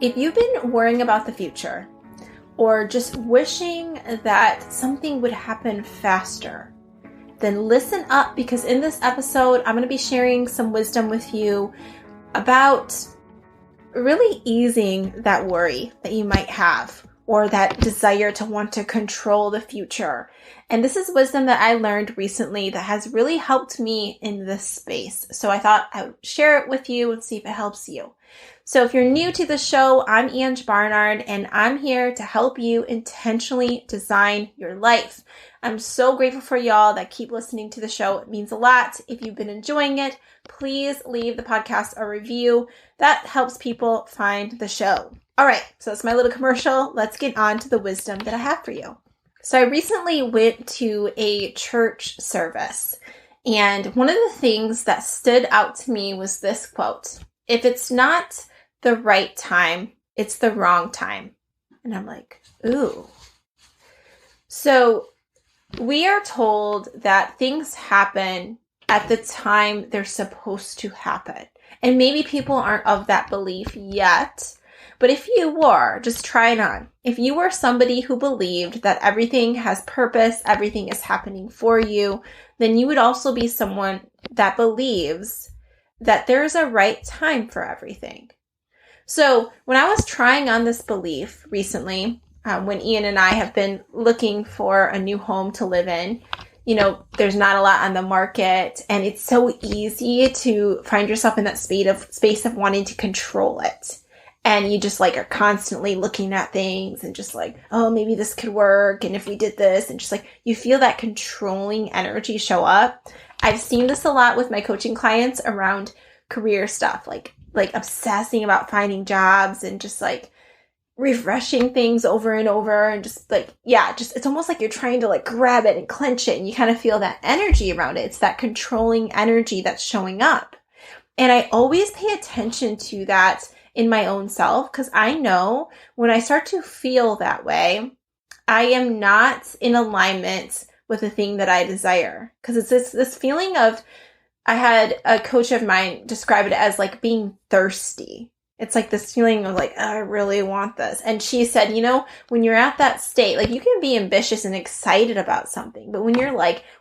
If you've been worrying about the future or just wishing that something would happen faster, then listen up, because in this episode, I'm going to be sharing some wisdom with you about really easing that worry that you might have or that desire to want to control the future. And this is wisdom that I learned recently that has really helped me in this space. So I thought I would share it with you and see if it helps you. So if you're new to the show, I'm Ange Barnard, and I'm here to help you intentionally design your life. I'm so grateful for y'all that keep listening to the show. It means a lot. If you've been enjoying it, please leave the podcast a review. That helps people find the show. All right, so that's my little commercial. Let's get on to the wisdom that I have for you. So I recently went to a church service, and one of the things that stood out to me was this quote: "If it's not the right time, it's the wrong time." And I'm like, ooh. So we are told that things happen at the time they're supposed to happen. And maybe people aren't of that belief yet. But if you were, just try it on. If you were somebody who believed that everything has purpose, everything is happening for you, then you would also be someone that believes that there's a right time for everything. So when I was trying on this belief recently, when Ian and I have been looking for a new home to live in, you know, there's not a lot on the market, and it's so easy to find yourself in that space of wanting to control it. And you just are constantly looking at things and just oh, maybe this could work. And if we did this, and just you feel that controlling energy show up. I've seen this a lot with my coaching clients around career stuff, like obsessing about finding jobs and just refreshing things over and over, and just it's almost like you're trying to grab it and clench it, and you kind of feel that energy around it. It's that controlling energy that's showing up. And I always pay attention to that in my own self, because I know when I start to feel that way, I am not in alignment with the thing that I desire. Because it's this feeling of, I had a coach of mine describe it as being thirsty. It's this feeling of I really want this. And she said, when you're at that state, you can be ambitious and excited about something, but when you're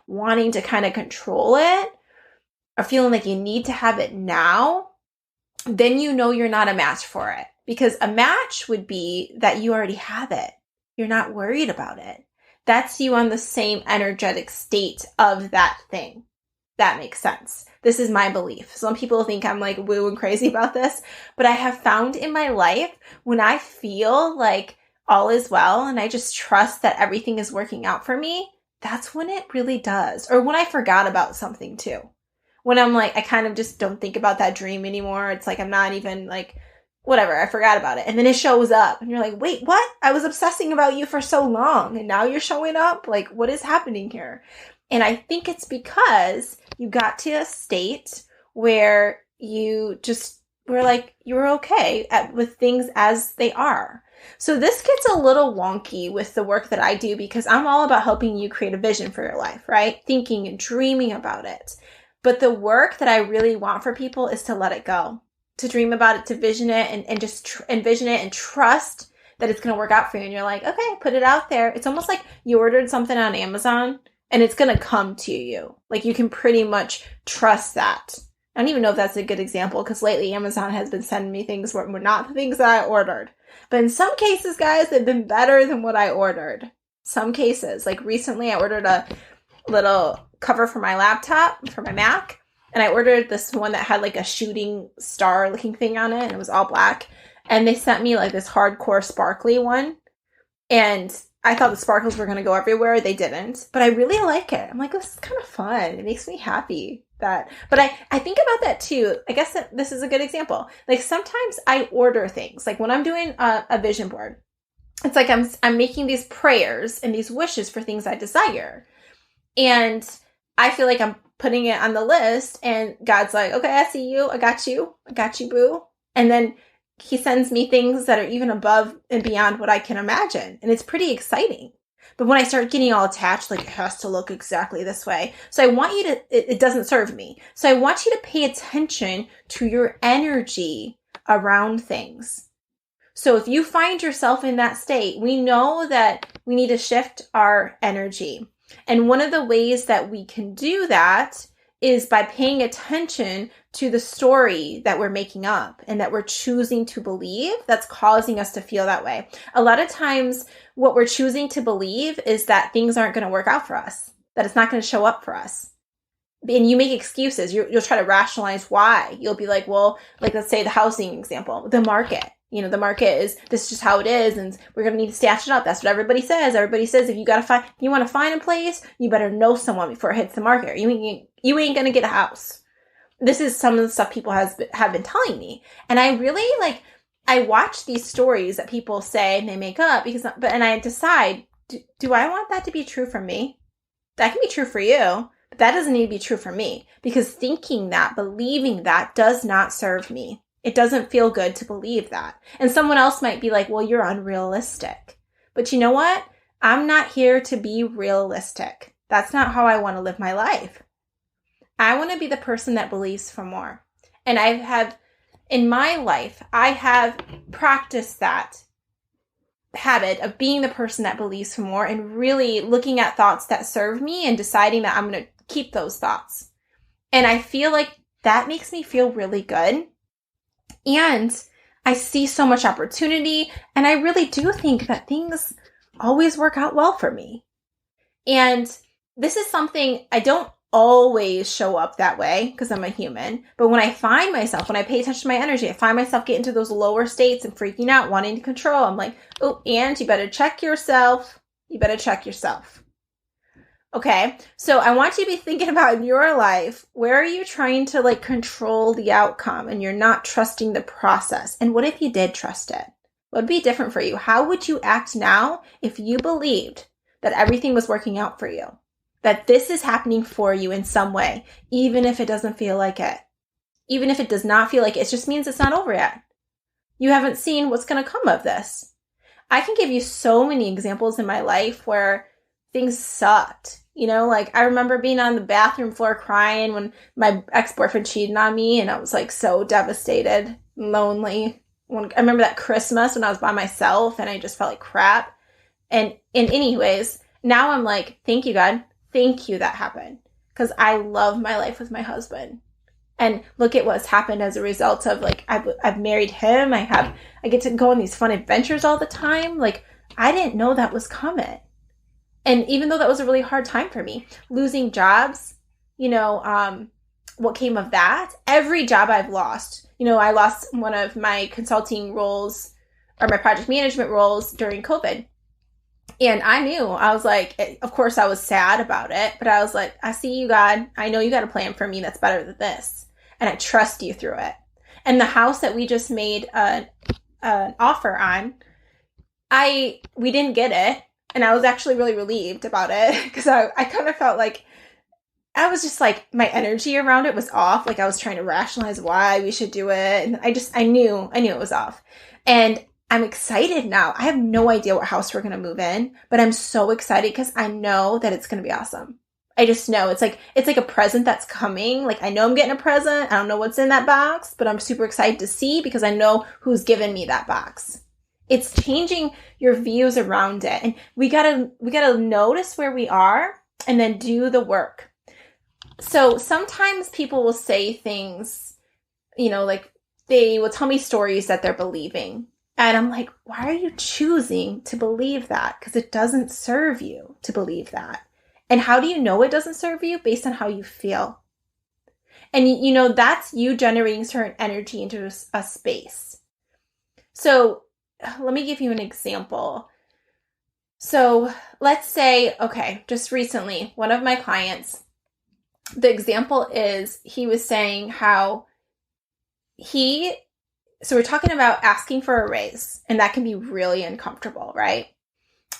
wanting to kind of control it or feeling you need to have it now, then you're not a match for it. Because a match would be that you already have it. You're not worried about it. That's you on the same energetic state of that thing. That makes sense. This is my belief. Some people think I'm woo and crazy about this, but I have found in my life when I feel all is well and I just trust that everything is working out for me, that's when it really does. Or when I forgot about something too. When I'm I kind of just don't think about that dream anymore. It's I'm not even whatever, I forgot about it. And then it shows up and you're wait, what? I was obsessing about you for so long and now you're showing up? What is happening here? And I think it's because you got to a state where you just were you were okay with things as they are. So this gets a little wonky with the work that I do, because I'm all about helping you create a vision for your life, right? Thinking and dreaming about it. But the work that I really want for people is to let it go, to dream about it, to vision it, and just envision it and trust that it's going to work out for you. And you're okay, put it out there. It's almost like you ordered something on Amazon and it's going to come to you. You can pretty much trust that. I don't even know if that's a good example, because lately Amazon has been sending me things were not the things that I ordered. But in some cases, guys, they've been better than what I ordered. Some cases, recently I ordered a little cover for my laptop, for my Mac, and I ordered this one that had a shooting star looking thing on it, and it was all black. And they sent me this hardcore sparkly one, and I thought the sparkles were going to go everywhere. They didn't, but I really like it. I'm this is kind of fun. It makes me happy but I think about that too. I guess that this is a good example. Sometimes I order things, when I'm doing a vision board, it's I'm making these prayers and these wishes for things I desire. And I feel I'm putting it on the list, and God's okay, I see you. I got you, boo. And then he sends me things that are even above and beyond what I can imagine. And it's pretty exciting. But when I start getting all attached, it has to look exactly this way. So I want you to, it doesn't serve me. So I want you to pay attention to your energy around things. So if you find yourself in that state, we know that we need to shift our energy. And one of the ways that we can do that is by paying attention to the story that we're making up and that we're choosing to believe that's causing us to feel that way. A lot of times what we're choosing to believe is that things aren't going to work out for us, that it's not going to show up for us. And you make excuses. You'll try to rationalize why. You'll be like, well, like let's say the housing example, the market. The market this is just how it is, and we're going to need to stash it up. That's what everybody says. Everybody says if you want to find a place, you better know someone before it hits the market. You ain't going to get a house. This is some of the stuff people have been telling me. And I really I watch these stories that people say and they make up and I decide, do I want that to be true for me? That can be true for you, but that doesn't need to be true for me, because thinking that, believing that does not serve me. It doesn't feel good to believe that. And someone else might be like, well, you're unrealistic. But you know what? I'm not here to be realistic. That's not how I want to live my life. I want to be the person that believes for more. And in my life, I have practiced that habit of being the person that believes for more and really looking at thoughts that serve me and deciding that I'm going to keep those thoughts. And I feel like that makes me feel really good. And I see so much opportunity, and I really do think that things always work out well for me. And this is something I don't always show up that way because I'm a human. But when I pay attention to my energy, I find myself getting into those lower states and freaking out, wanting to control. I'm like, oh, and you better check yourself. Okay, so I want you to be thinking about in your life, where are you trying to control the outcome and you're not trusting the process? And what if you did trust it? What would be different for you? How would you act now if you believed that everything was working out for you? That this is happening for you in some way, even if it doesn't feel like it. Even if it does not feel like it, it just means it's not over yet. You haven't seen what's going to come of this. I can give you so many examples in my life where things sucked. I remember being on the bathroom floor crying when my ex-boyfriend cheated on me, and I was so devastated, lonely. I remember that Christmas when I was by myself and I just felt like crap. And anyways, now I'm like, thank you, God. Thank you that happened, because I love my life with my husband. And look at what's happened as a result of I've married him. I get to go on these fun adventures all the time. I didn't know that was coming. And even though that was a really hard time for me, losing jobs, what came of that? Every job I've lost, I lost one of my consulting roles or my project management roles during COVID. And I knew, I was like, of course I was sad about it, but I was like, I see you, God. I know you got a plan for me that's better than this. And I trust you through it. And the house that we just made an offer on, we didn't get it. And I was actually really relieved about it, because I kind of felt like I was just my energy around it was off. I was trying to rationalize why we should do it. And I knew it was off. And I'm excited now. I have no idea what house we're going to move in, but I'm so excited because I know that it's going to be awesome. I just know it's like a present that's coming. I know I'm getting a present. I don't know what's in that box, but I'm super excited to see because I know who's given me that box. It's changing your views around it. And we gotta notice where we are and then do the work. So sometimes people will say things, they will tell me stories that they're believing. And I'm like, why are you choosing to believe that? Because it doesn't serve you to believe that. And how do you know it doesn't serve you? Based on how you feel. And that's you generating certain energy into a space. So let me give you an example. So let's say, just recently, one of my clients, the example is he was saying how so we're talking about asking for a raise, and that can be really uncomfortable, right?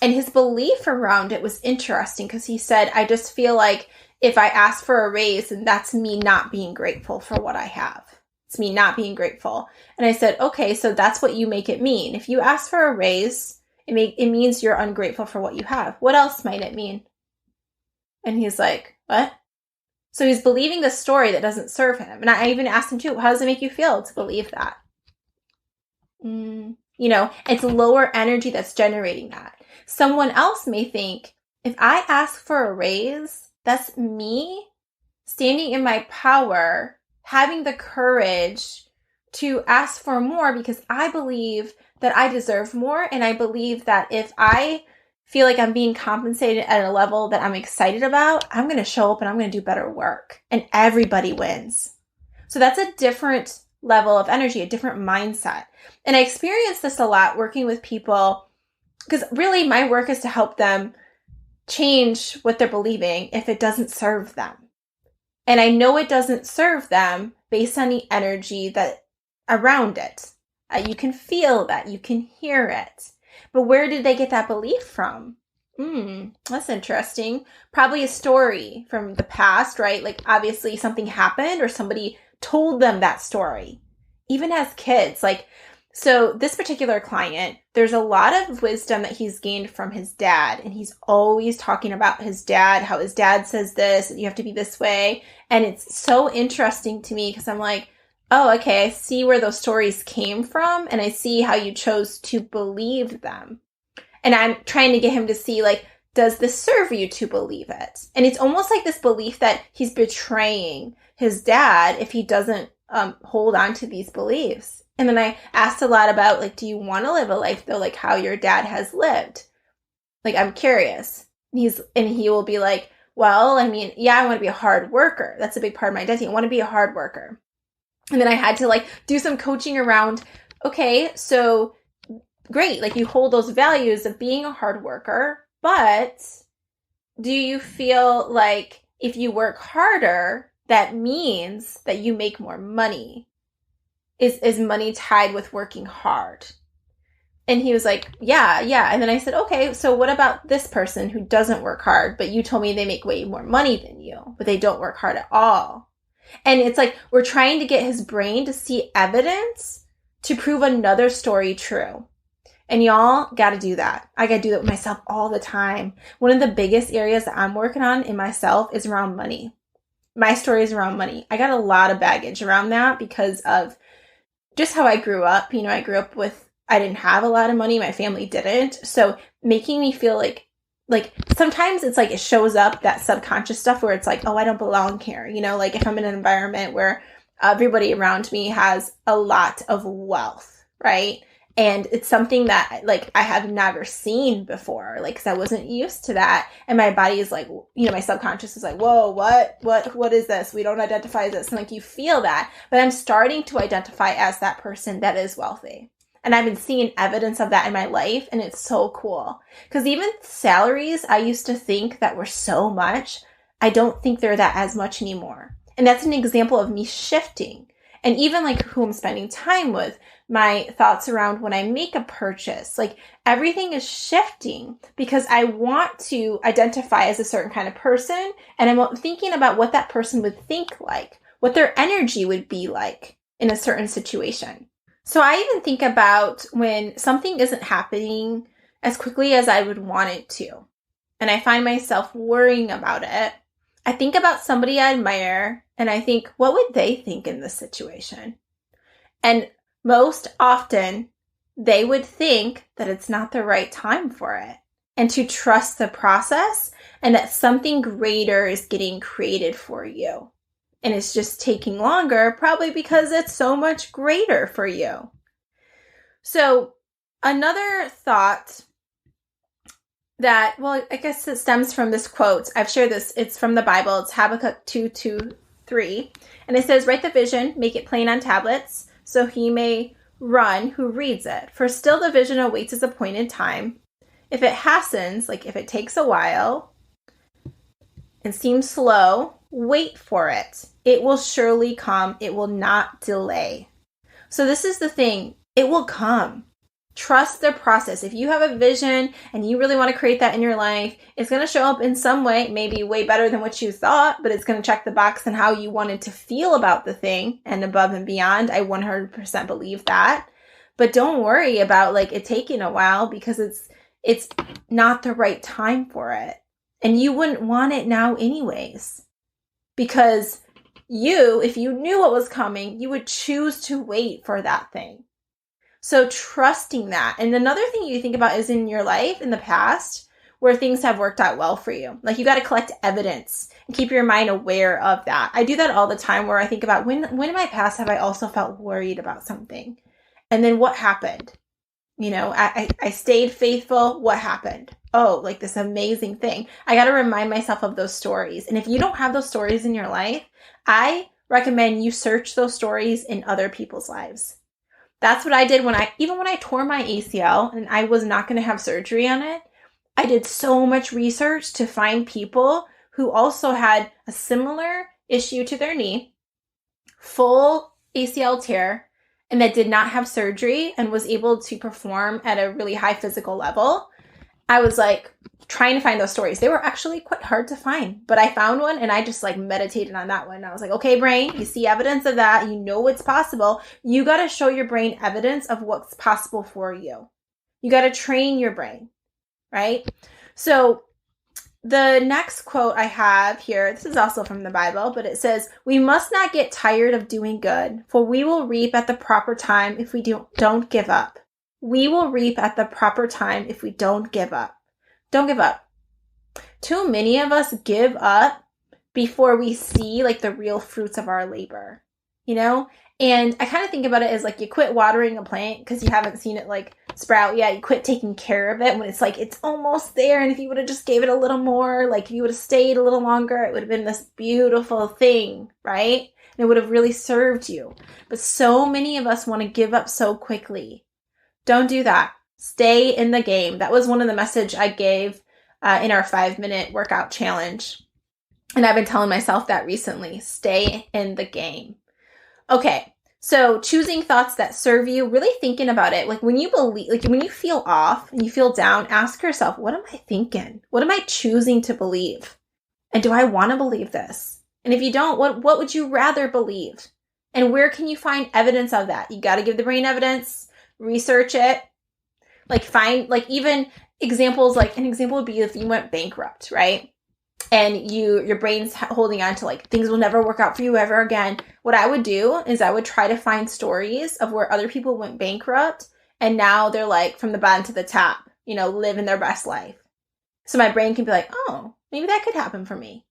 And his belief around it was interesting because he said, I just feel like if I ask for a raise, then that's me not being grateful for what I have. It's me not being grateful. And I said, okay, so that's what you make it mean. If you ask for a raise, it means you're ungrateful for what you have. What else might it mean? And he's like, what? So he's believing the story that doesn't serve him. And I even asked him too, how does it make you feel to believe that? It's lower energy that's generating that. Someone else may think, if I ask for a raise, that's me standing in my power, having the courage to ask for more because I believe that I deserve more. And I believe that if I feel like I'm being compensated at a level that I'm excited about, I'm going to show up and I'm going to do better work. And everybody wins. So that's a different level of energy, a different mindset. And I experience this a lot working with people because really my work is to help them change what they're believing if it doesn't serve them. And I know it doesn't serve them based on the energy that around it. You can feel that, you can hear it. But where did they get that belief from? That's interesting. Probably a story from the past, right? Like obviously something happened or somebody told them that story. Even as kids, so this particular client, there's a lot of wisdom that he's gained from his dad. And he's always talking about his dad, how his dad says this, you have to be this way. And it's so interesting to me because I'm like, oh, okay, I see where those stories came from. And I see how you chose to believe them. And I'm trying to get him to see, does this serve you to believe it? And it's almost like this belief that he's betraying his dad if he doesn't hold on to these beliefs. And then I asked a lot about, do you want to live a life, though, like how your dad has lived? I'm curious. And he will be like, well, I want to be a hard worker. That's a big part of my identity. I want to be a hard worker. And then I had to, do some coaching around, okay, so great. You hold those values of being a hard worker, but do you feel like if you work harder, that means that you make more money? Is money tied with working hard? And he was like, yeah. And then I said, okay, so what about this person who doesn't work hard, but you told me they make way more money than you, but they don't work hard at all. And it's we're trying to get his brain to see evidence to prove another story true. And y'all got to do that. I got to do that with myself all the time. One of the biggest areas that I'm working on in myself is around money. My story is around money. I got a lot of baggage around that because of just how I grew up. I grew up I didn't have a lot of money. My family didn't. So making me feel like sometimes it's it shows up, that subconscious stuff where it's oh, I don't belong here. If I'm in an environment where everybody around me has a lot of wealth, right? And it's something that I have never seen before, because I wasn't used to that. And my body is my subconscious is whoa, what is this? We don't identify as this. And you feel that, but I'm starting to identify as that person that is wealthy. And I've been seeing evidence of that in my life. And it's so cool because even salaries I used to think that were so much, I don't think they're that as much anymore. And that's an example of me shifting. And even who I'm spending time with, my thoughts around when I make a purchase, everything is shifting because I want to identify as a certain kind of person. And I'm thinking about what that person would think what their energy would be like in a certain situation. So I even think about when something isn't happening as quickly as I would want it to. And I find myself worrying about it. I think about somebody I admire and I think, what would they think in this situation? And most often, they would think that it's not the right time for it and to trust the process and that something greater is getting created for you. And it's just taking longer, probably because it's so much greater for you. So another thought that, I guess it stems from this quote. I've shared this. It's from the Bible. It's Habakkuk 2:2-3. And it says, write the vision, make it plain on tablets, so he may run who reads it. For still the vision awaits its appointed time. If it hastens, if it takes a while and seems slow, wait for it. It will surely come. It will not delay. So this is the thing. It will come. Trust the process. If you have a vision and you really want to create that in your life, it's going to show up in some way, maybe way better than what you thought, but it's going to check the box on how you wanted to feel about the thing and above and beyond. I 100% believe that. But don't worry about it taking a while because it's not the right time for it. And you wouldn't want it now anyways. Because if you knew what was coming, you would choose to wait for that thing. So trusting that. And another thing you think about is in your life in the past where things have worked out well for you. Like you got to collect evidence and keep your mind aware of that. I do that all the time where I think about when in my past have I also felt worried about something? And then what happened? I stayed faithful. What happened? Oh, like this amazing thing. I got to remind myself of those stories. And if you don't have those stories in your life, I recommend you search those stories in other people's lives. That's what I did when I tore my ACL and I was not going to have surgery on it. I did so much research to find people who also had a similar issue to their knee, full ACL tear, and that did not have surgery and was able to perform at a really high physical level. I was like trying to find those stories. They were actually quite hard to find, but I found one and I just like meditated on that one. I was like, okay, brain, you see evidence of that. You know it's possible. You got to show your brain evidence of what's possible for you. You got to train your brain, right? So the next quote I have here, this is also from the Bible, but it says, "We must not get tired of doing good, for we will reap at the proper time if we don't give up." We will reap at the proper time if we don't give up. Don't give up. Too many of us give up before we see like the real fruits of our labor, And I kind of think about it as like you quit watering a plant because you haven't seen it like sprout yet. You quit taking care of it when it's like it's almost there. And if you would have just gave it a little more, like if you would have stayed a little longer, it would have been this beautiful thing, right? And it would have really served you. But so many of us want to give up so quickly. Don't do that. Stay in the game. That was one of the message I gave in our 5-minute workout challenge. And I've been telling myself that recently. Stay in the game. Okay, so choosing thoughts that serve you, really thinking about it. Like when you believe, like when you feel off and you feel down, ask yourself, what am I thinking? What am I choosing to believe? And do I want to believe this? And if you don't, what would you rather believe? And where can you find evidence of that? You got to give the brain evidence, research it, like find, like even examples, like an example would be if you went bankrupt, right? And your brain's holding on to like things will never work out for you ever again. What I would do is I would try to find stories of where other people went bankrupt and now they're like from the bottom to the top, living their best life. So my brain can be like, oh, maybe that could happen for me.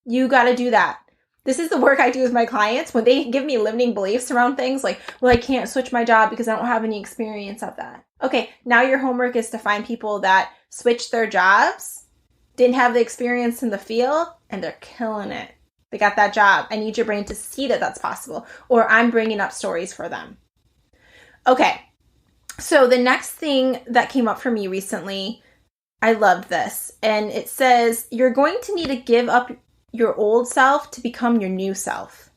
You got to do that. This is the work I do with my clients when they give me limiting beliefs around things like, well, I can't switch my job because I don't have any experience of that. Okay, now your homework is to find people that switched their jobs, didn't have the experience in the field, and they're killing it. They got that job. I need your brain to see that that's possible, or I'm bringing up stories for them. Okay, so the next thing that came up for me recently, I love this, and it says, you're going to need to give up your old self to become your new self.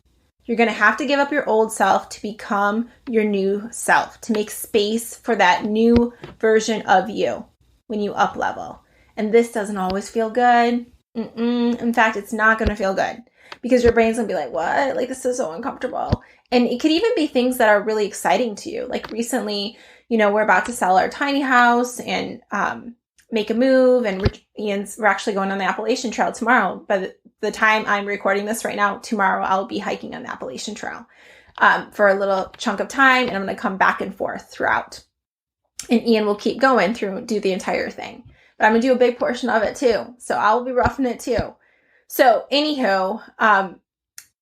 You're going to have to give up your old self to become your new self, to make space for that new version of you when you up level. And this doesn't always feel good. In fact, it's not going to feel good because your brain's going to be like, what? Like, this is so uncomfortable. And it could even be things that are really exciting to you. Like recently, we're about to sell our tiny house and make a move. And we're actually going on the Appalachian Trail tomorrow. By the time I'm recording this right now, tomorrow I'll be hiking on the Appalachian Trail for a little chunk of time. And I'm going to come back and forth throughout. And Ian will keep going do the entire thing. But I'm going to do a big portion of it too. So I'll be roughing it too. So anywho,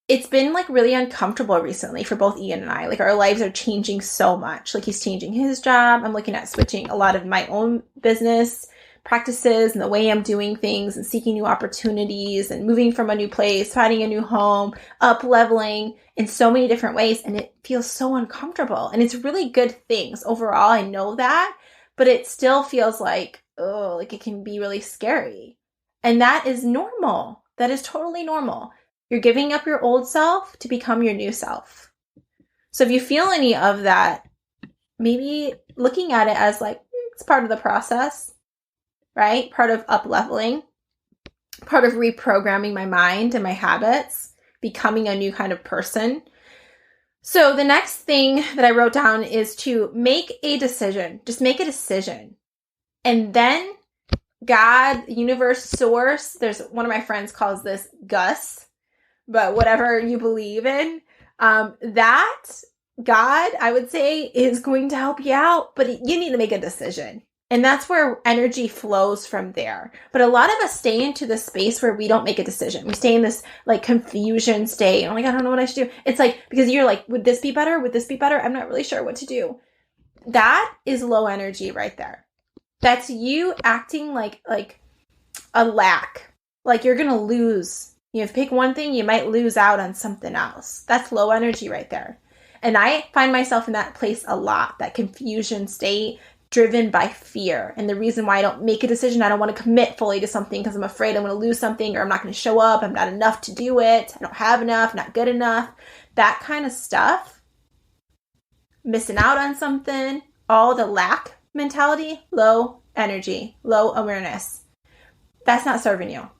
it's been like really uncomfortable recently for both Ian and I. Like our lives are changing so much. Like he's changing his job. I'm looking at switching a lot of my own business practices and the way I'm doing things and seeking new opportunities and moving from a new place, finding a new home, up leveling in so many different ways. And it feels so uncomfortable. And it's really good things overall. I know that, but it still feels like, oh, like it can be really scary. And that is normal. That is totally normal. You're giving up your old self to become your new self. So if you feel any of that, maybe looking at it as like, it's part of the process, right? Part of up leveling, part of reprogramming my mind and my habits, becoming a new kind of person. So the next thing that I wrote down is to make a decision. Just make a decision. And then God, universe, source, there's one of my friends calls this Gus, but whatever you believe in, that God, I would say, is going to help you out, but you need to make a decision. And that's where energy flows from there. But a lot of us stay into the space where we don't make a decision. We stay in this like confusion state. I'm like, I don't know what I should do. It's like, because you're like, would this be better? Would this be better? I'm not really sure what to do. That is low energy right there. That's you acting like a lack. Like you're going to lose. You know, if you pick one thing, you might lose out on something else. That's low energy right there. And I find myself in that place a lot, that confusion state, driven by fear. And the reason why I don't make a decision, I don't want to commit fully to something because I'm afraid I'm going to lose something, or I'm not going to show up, I'm not enough to do it, I don't have enough, not good enough. That kind of stuff, missing out on something, all the lack mentality, low energy, low awareness. That's not serving you.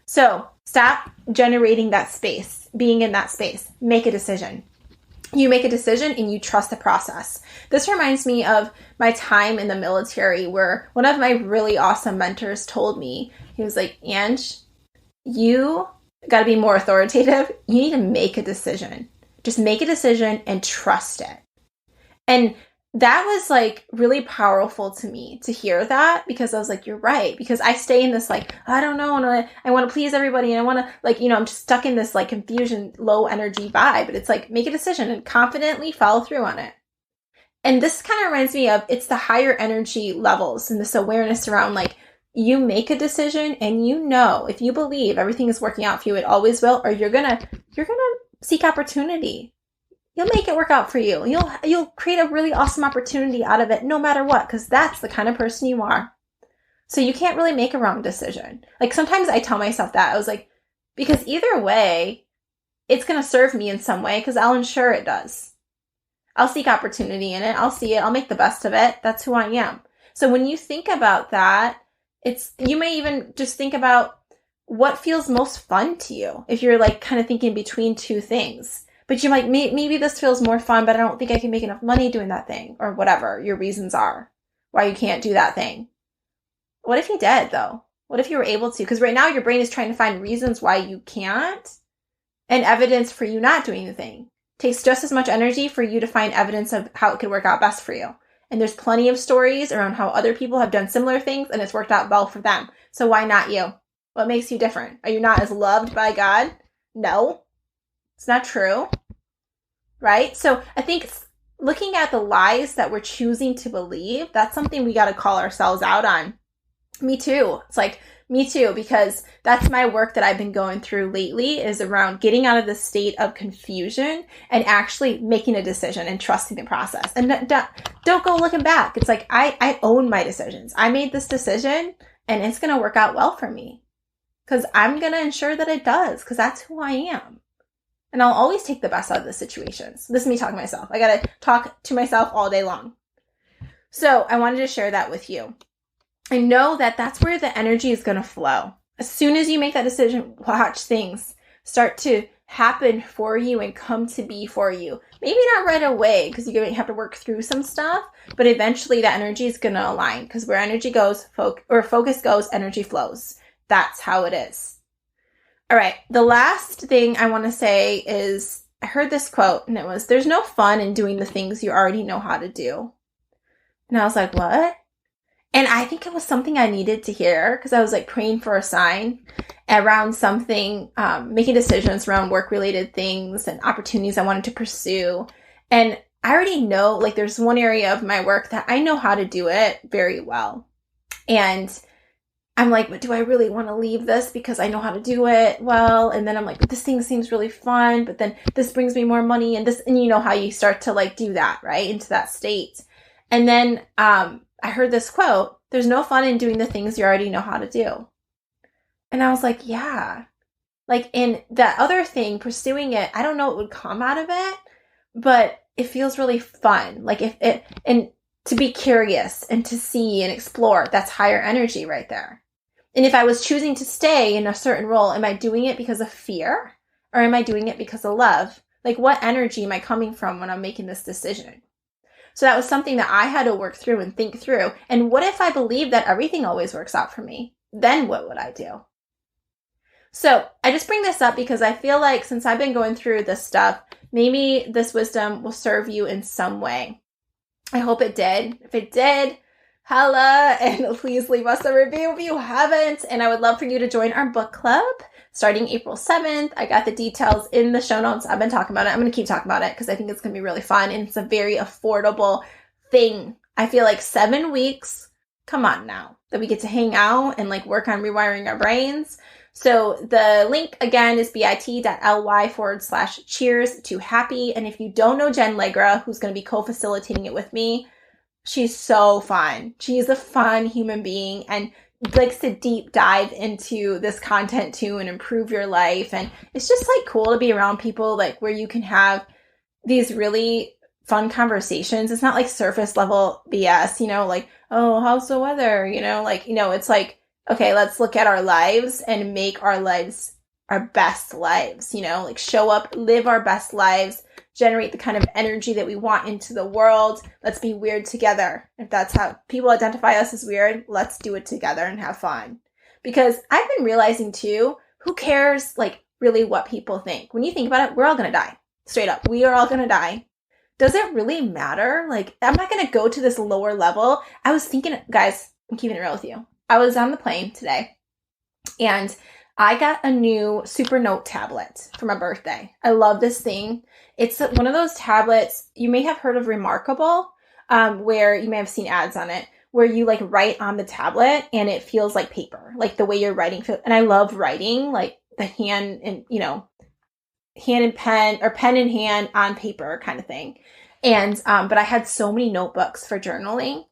So stop generating that space, being in that space. Make a decision. You make a decision and you trust the process. This reminds me of my time in the military, where one of my really awesome mentors told me, he was like, Ange, you got to be more authoritative. You need to make a decision. Just make a decision and trust it. And that was like really powerful to me to hear that, because I was like, you're right. Because I stay in this like, I don't know, and I want to please everybody, and I want to like, I'm just stuck in this like confusion, low energy vibe. But it's like, make a decision and confidently follow through on it. And this kind of reminds me of, it's the higher energy levels and this awareness around like, you make a decision and if you believe everything is working out for you, it always will, or you're gonna seek opportunity. You'll make it work out for you. You'll create a really awesome opportunity out of it no matter what, because that's the kind of person you are. So you can't really make a wrong decision. Like sometimes I tell myself that. I was like, because either way, it's going to serve me in some way, because I'll ensure it does. I'll seek opportunity in it. I'll see it. I'll make the best of it. That's who I am. So when you think about that, you may even just think about what feels most fun to you. If you're like kind of thinking between two things. But you're like, maybe this feels more fun, but I don't think I can make enough money doing that thing, or whatever your reasons are why you can't do that thing. What if you did, though? What if you were able to? Because right now your brain is trying to find reasons why you can't and evidence for you not doing the thing. It takes just as much energy for you to find evidence of how it could work out best for you. And there's plenty of stories around how other people have done similar things and it's worked out well for them. So why not you? What makes you different? Are you not as loved by God? No. It's not true, right? So I think looking at the lies that we're choosing to believe, that's something we got to call ourselves out on. Me too. It's like, me too, because that's my work that I've been going through lately, is around getting out of the state of confusion and actually making a decision and trusting the process. And don't go looking back. It's like, I own my decisions. I made this decision and it's going to work out well for me, because I'm going to ensure that it does, because that's who I am. And I'll always take the best out of the situations. This is me talking to myself. I got to talk to myself all day long. So I wanted to share that with you. I know that that's where the energy is going to flow. As soon as you make that decision, watch things start to happen for you and come to be for you. Maybe not right away, because you're going to have to work through some stuff, but eventually that energy is going to align, because where energy goes, focus goes, energy flows. That's how it is. All right, the last thing I want to say is, I heard this quote, and it was, there's no fun in doing the things you already know how to do. And I was like, what? And I think it was something I needed to hear, because I was like praying for a sign around something, making decisions around work-related things and opportunities I wanted to pursue. And I already know, like, there's one area of my work that I know how to do it very well. And I'm like, but do I really want to leave this because I know how to do it well? And then I'm like, but this thing seems really fun, but then this brings me more money, and this, and you know how you start to like do that, right? Into that state. And then I heard this quote, there's no fun in doing the things you already know how to do. And I was like, yeah. Like, in that other thing, pursuing it, I don't know what would come out of it, but it feels really fun. Like, and to be curious and to see and explore, that's higher energy right there. And if I was choosing to stay in a certain role, am I doing it because of fear, or am I doing it because of love? Like, what energy am I coming from when I'm making this decision? So that was something that I had to work through and think through. And what if I believe that everything always works out for me? Then what would I do? So I just bring this up because I feel like since I've been going through this stuff, maybe this wisdom will serve you in some way. I hope it did. If it did, holla, and please leave us a review if you haven't. And I would love for you to join our book club starting April 7th. I got the details in the show notes. I've been talking about it. I'm going to keep talking about it because I think it's going to be really fun. And it's a very affordable thing. I feel like 7 weeks, come on now, that we get to hang out and like work on rewiring our brains. So the link again is bit.ly/cheers to happy. And if you don't know Jen Legra, who's going to be co-facilitating it with me, she's so fun. She's a fun human being and likes to deep dive into this content too and improve your life. And it's just like cool to be around people like where you can have these really fun conversations. It's not like surface level BS, you know, like, oh, how's the weather? You know, like, you know, it's like, okay, let's look at our lives and make our lives our best lives, you know, like show up, live our best lives, generate the kind of energy that we want into the world. Let's be weird together. If that's how people identify us as weird, let's do it together and have fun. Because I've been realizing too, who cares like really what people think? When you think about it, we're all going to die. Straight up. We are all going to die. Does it really matter? Like, I'm not going to go to this lower level. I was thinking, guys, I'm keeping it real with you. I was on the plane today and I got a new Supernote tablet for my birthday. I love this thing. It's one of those tablets, you may have heard of Remarkable, where you may have seen ads on it, where you like write on the tablet and it feels like paper, like the way you're writing. And I love writing, like the hand and, you know, hand and pen or pen in hand on paper kind of thing. And, but I had so many notebooks for journaling.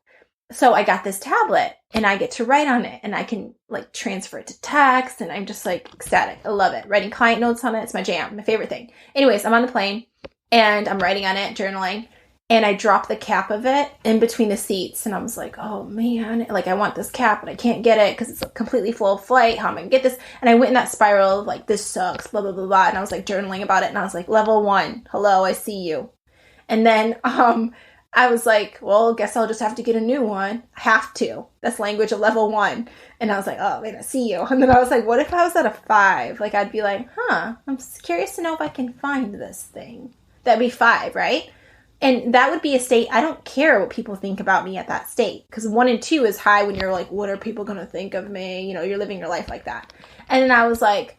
So I got this tablet and I get to write on it and I can like transfer it to text and I'm just like ecstatic. I love it. Writing client notes on it. It's my jam, my favorite thing. Anyways, I'm on the plane and I'm writing on it, journaling, and I dropped the cap of it in between the seats. And I was like, oh man, like I want this cap, but I can't get it because it's completely full of flight. How am I gonna get this? And I went in that spiral of like, this sucks, blah, blah, blah, blah. And I was like journaling about it. And I was like, level 1, hello, I see you. And then, I was like, well, guess I'll just have to get a new one. Have to. That's language of level 1. And I was like, oh, man, I see you. And then I was like, what if I was at a 5? Like, I'd be like, I'm curious to know if I can find this thing. That'd be 5, right? And that would be a state. I don't care what people think about me at that state. Because 1 and 2 is high when you're like, what are people going to think of me? You know, you're living your life like that. And then I was like,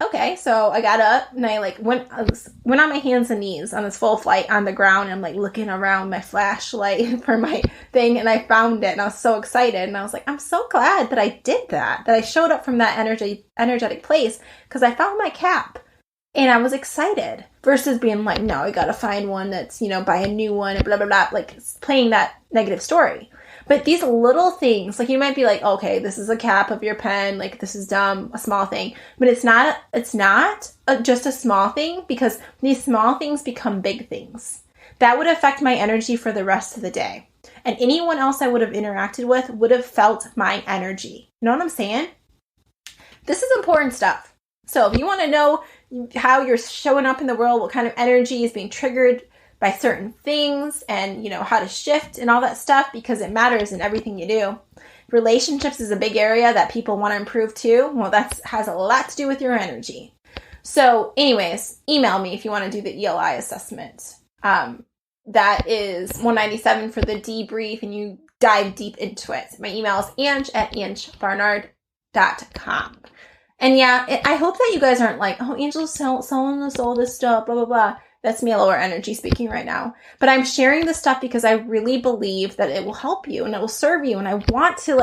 okay, so I got up and I like went on my hands and knees on this full flight on the ground. And I'm like looking around my flashlight for my thing and I found it and I was so excited. And I was like, I'm so glad that I did that I showed up from that energetic place because I found my cap and I was excited versus being like, no, I got to find one that's, you know, buy a new one and blah, blah, blah, like playing that negative story. But these little things, like you might be like, okay, this is a cap of your pen, like this is dumb, a small thing. But it's not just a small thing because these small things become big things. That would affect my energy for the rest of the day. And anyone else I would have interacted with would have felt my energy. You know what I'm saying? This is important stuff. So if you want to know how you're showing up in the world, what kind of energy is being triggered by certain things and, you know, how to shift and all that stuff because it matters in everything you do. Relationships is a big area that people want to improve too. Well, that has a lot to do with your energy. So anyways, email me if you want to do the ELI assessment. That is $197 for the debrief and you dive deep into it. My email is ange@angebarnard.com. And yeah, I hope that you guys aren't like, oh, Angel's selling us all this stuff, blah, blah, blah. That's me a lower energy speaking right now. But I'm sharing this stuff because I really believe that it will help you and it will serve you. And I want you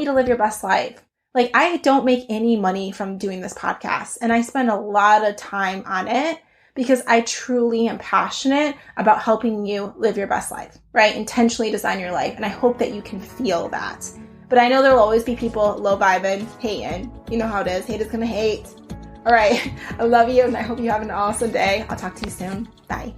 to live your best life. Like, I don't make any money from doing this podcast. And I spend a lot of time on it because I truly am passionate about helping you live your best life, right? Intentionally design your life. And I hope that you can feel that. But I know there will always be people low vibing, hating. You know how it is. Hate is going to hate. All right. I love you and I hope you have an awesome day. I'll talk to you soon. Bye.